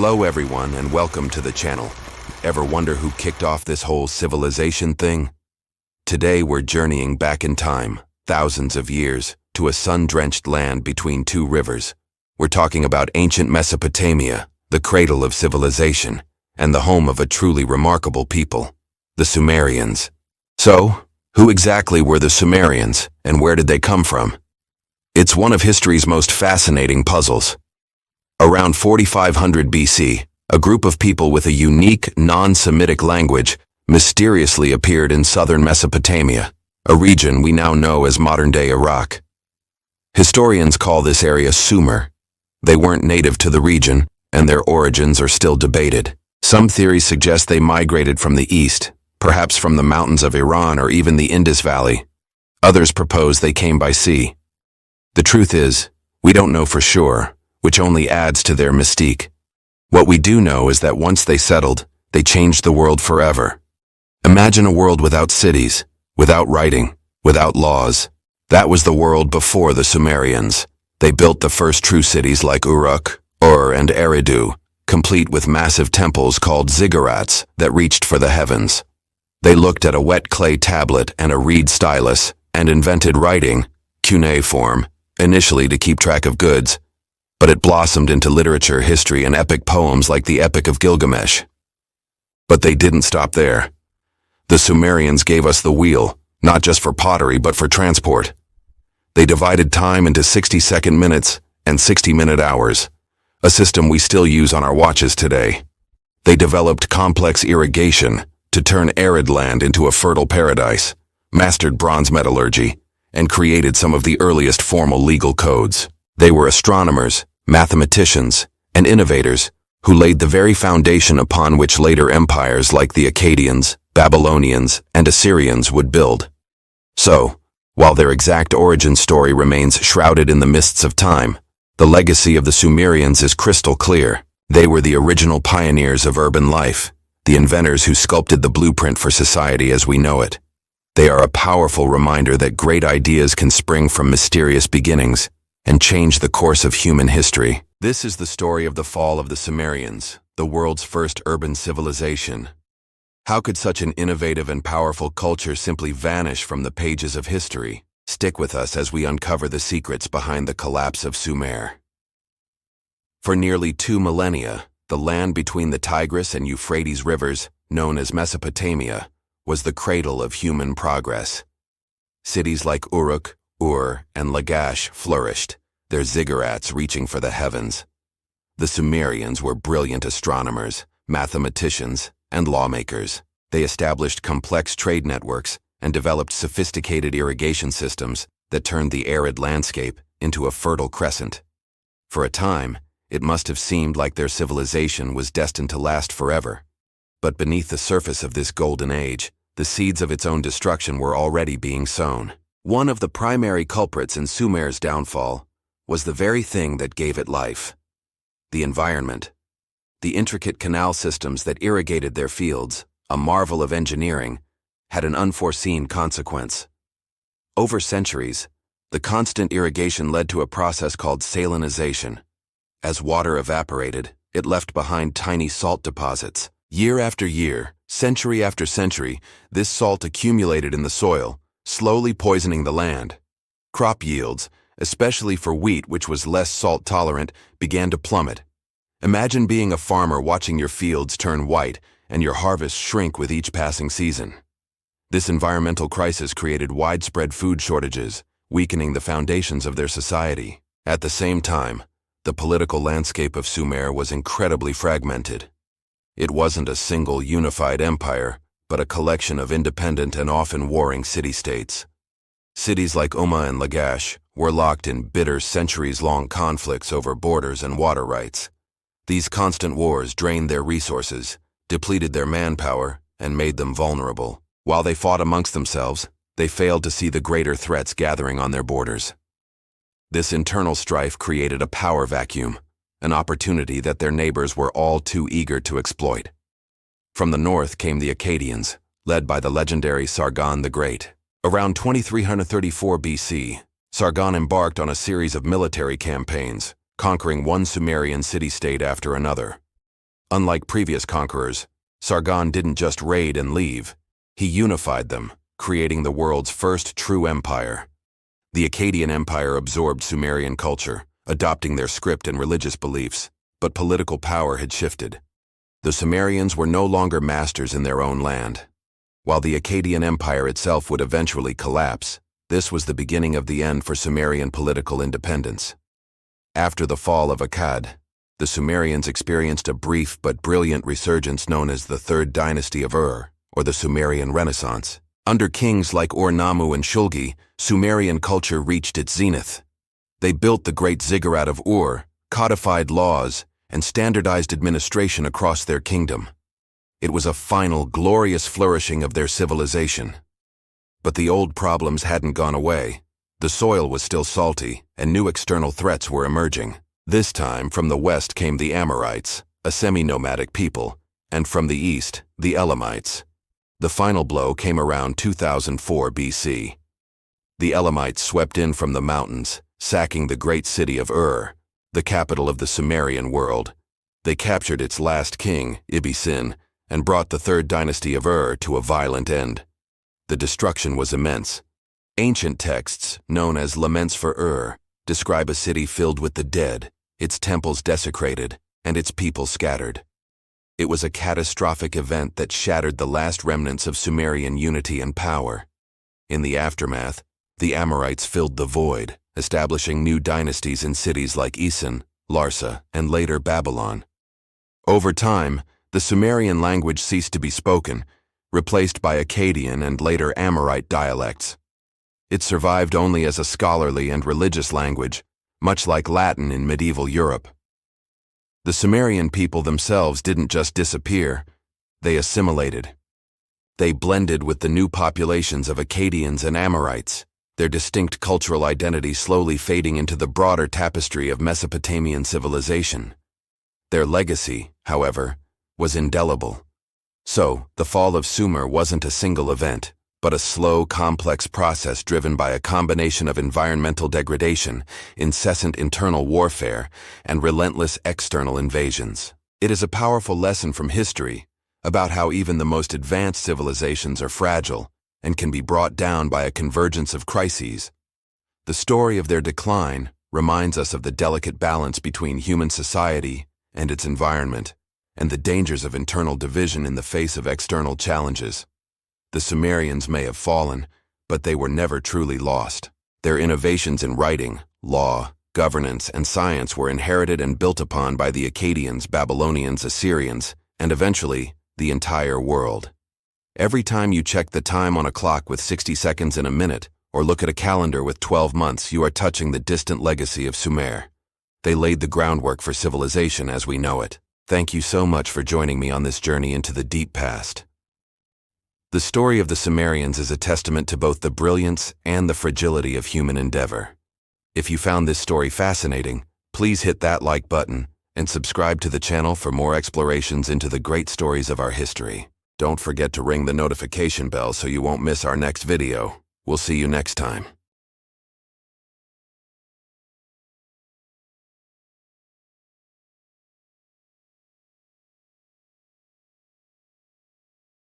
Hello everyone and welcome to the channel. Ever wonder who kicked off this whole civilization thing? Today we're journeying back in time, thousands of years, to a sun-drenched land between two rivers. We're talking about ancient Mesopotamia, the cradle of civilization, and the home of a truly remarkable people, the Sumerians. So, who exactly were the Sumerians, and where did they come from? It's one of history's most fascinating puzzles. Around 4500 BC, a group of people with a unique, non-Semitic language mysteriously appeared in southern Mesopotamia, a region we now know as modern-day Iraq. Historians call this area Sumer. They weren't native to the region, and their origins are still debated. Some theories suggest they migrated from the east, perhaps from the mountains of Iran or even the Indus Valley. Others propose they came by sea. The truth is, we don't know for sure, which only adds to their mystique. What we do know is that once they settled, they changed the world forever. Imagine a world without cities, without writing, without laws. That was the world before the Sumerians. They built the first true cities like Uruk, Ur, and Eridu, complete with massive temples called ziggurats that reached for the heavens. They looked at a wet clay tablet and a reed stylus and invented writing, cuneiform, initially to keep track of goods, but it blossomed into literature, history, and epic poems like the Epic of Gilgamesh. But they didn't stop there. The Sumerians gave us the wheel, not just for pottery but for transport. They divided time into 60-second minutes and 60-minute hours, a system we still use on our watches today. They developed complex irrigation to turn arid land into a fertile paradise, mastered bronze metallurgy, and created some of the earliest formal legal codes. They were astronomers, mathematicians, and innovators who laid the very foundation upon which later empires like the Akkadians, Babylonians, and Assyrians would build. So, while their exact origin story remains shrouded in the mists of time, the legacy of the Sumerians is crystal clear. They were the original pioneers of urban life, the inventors who sculpted the blueprint for society as we know it. They are a powerful reminder that great ideas can spring from mysterious beginnings and change the course of human history. This is the story of the fall of the Sumerians, the world's first urban civilization. How could such an innovative and powerful culture simply vanish from the pages of history? Stick with us as we uncover the secrets behind the collapse of Sumer. For nearly 2 millennia, the land between the Tigris and Euphrates rivers, known as Mesopotamia, was the cradle of human progress. Cities like Uruk, Ur, and Lagash flourished, their ziggurats reaching for the heavens. The Sumerians were brilliant astronomers, mathematicians, and lawmakers. They established complex trade networks and developed sophisticated irrigation systems that turned the arid landscape into a fertile crescent. For a time, it must have seemed like their civilization was destined to last forever. But beneath the surface of this golden age, the seeds of its own destruction were already being sown. One of the primary culprits in Sumer's downfall was the very thing that gave it life: the environment. The intricate canal systems that irrigated their fields, a marvel of engineering, had an unforeseen consequence. Over centuries, the constant irrigation led to a process called salinization. As water evaporated, it left behind tiny salt deposits. Year after year, century after century, this salt accumulated in the soil, slowly poisoning the land. Crop yields, especially for wheat which was less salt-tolerant, began to plummet. Imagine being a farmer watching your fields turn white and your harvest shrink with each passing season. This environmental crisis created widespread food shortages, weakening the foundations of their society. At the same time, the political landscape of Sumer was incredibly fragmented. It wasn't a single unified empire, but a collection of independent and often warring city-states. Cities like Umma and Lagash were locked in bitter centuries-long conflicts over borders and water rights. These constant wars drained their resources, depleted their manpower, and made them vulnerable. While they fought amongst themselves, they failed to see the greater threats gathering on their borders. This internal strife created a power vacuum, an opportunity that their neighbors were all too eager to exploit. From the north came the Akkadians, led by the legendary Sargon the Great. Around 2334 BC, Sargon embarked on a series of military campaigns, conquering one Sumerian city-state after another. Unlike previous conquerors, Sargon didn't just raid and leave. He unified them, creating the world's first true empire. The Akkadian Empire absorbed Sumerian culture, adopting their script and religious beliefs, but political power had shifted. The Sumerians were no longer masters in their own land. While the Akkadian Empire itself would eventually collapse, this was the beginning of the end for Sumerian political independence. After the fall of Akkad, the Sumerians experienced a brief but brilliant resurgence known as the Third Dynasty of Ur, or the Sumerian Renaissance. Under kings like Ur-Nammu and Shulgi, Sumerian culture reached its zenith. They built the great ziggurat of Ur, codified laws, and standardized administration across their kingdom. It was a final, glorious flourishing of their civilization. But the old problems hadn't gone away. The soil was still salty, and new external threats were emerging. This time, from the west came the Amorites, a semi-nomadic people, and from the east, the Elamites. The final blow came around 2004 BC. The Elamites swept in from the mountains, sacking the great city of Ur, the capital of the Sumerian world. They captured its last king, Ibisin, and brought the Third Dynasty of Ur to a violent end. The destruction was immense. Ancient texts, known as Laments for Ur, describe a city filled with the dead, its temples desecrated, and its people scattered. It was a catastrophic event that shattered the last remnants of Sumerian unity and power. In the aftermath, the Amorites filled the void, establishing new dynasties in cities like Isin, Larsa, and later Babylon. Over time, the Sumerian language ceased to be spoken, replaced by Akkadian and later Amorite dialects. It survived only as a scholarly and religious language, much like Latin in medieval Europe. The Sumerian people themselves didn't just disappear, they assimilated. They blended with the new populations of Akkadians and Amorites, their distinct cultural identity slowly fading into the broader tapestry of Mesopotamian civilization. Their legacy, however, was indelible. So, the fall of Sumer wasn't a single event, but a slow, complex process driven by a combination of environmental degradation, incessant internal warfare, and relentless external invasions. It is a powerful lesson from history about how even the most advanced civilizations are fragile and can be brought down by a convergence of crises. The story of their decline reminds us of the delicate balance between human society and its environment, and the dangers of internal division in the face of external challenges. The Sumerians may have fallen, but they were never truly lost. Their innovations in writing, law, governance, and science were inherited and built upon by the Akkadians, Babylonians, Assyrians, and eventually, the entire world. Every time you check the time on a clock with 60 seconds in a minute, or look at a calendar with 12 months, you are touching the distant legacy of Sumer. They laid the groundwork for civilization as we know it. Thank you so much for joining me on this journey into the deep past. The story of the Sumerians is a testament to both the brilliance and the fragility of human endeavor. If you found this story fascinating, please hit that like button and subscribe to the channel for more explorations into the great stories of our history. Don't forget to ring the notification bell so you won't miss our next video. We'll see you next time.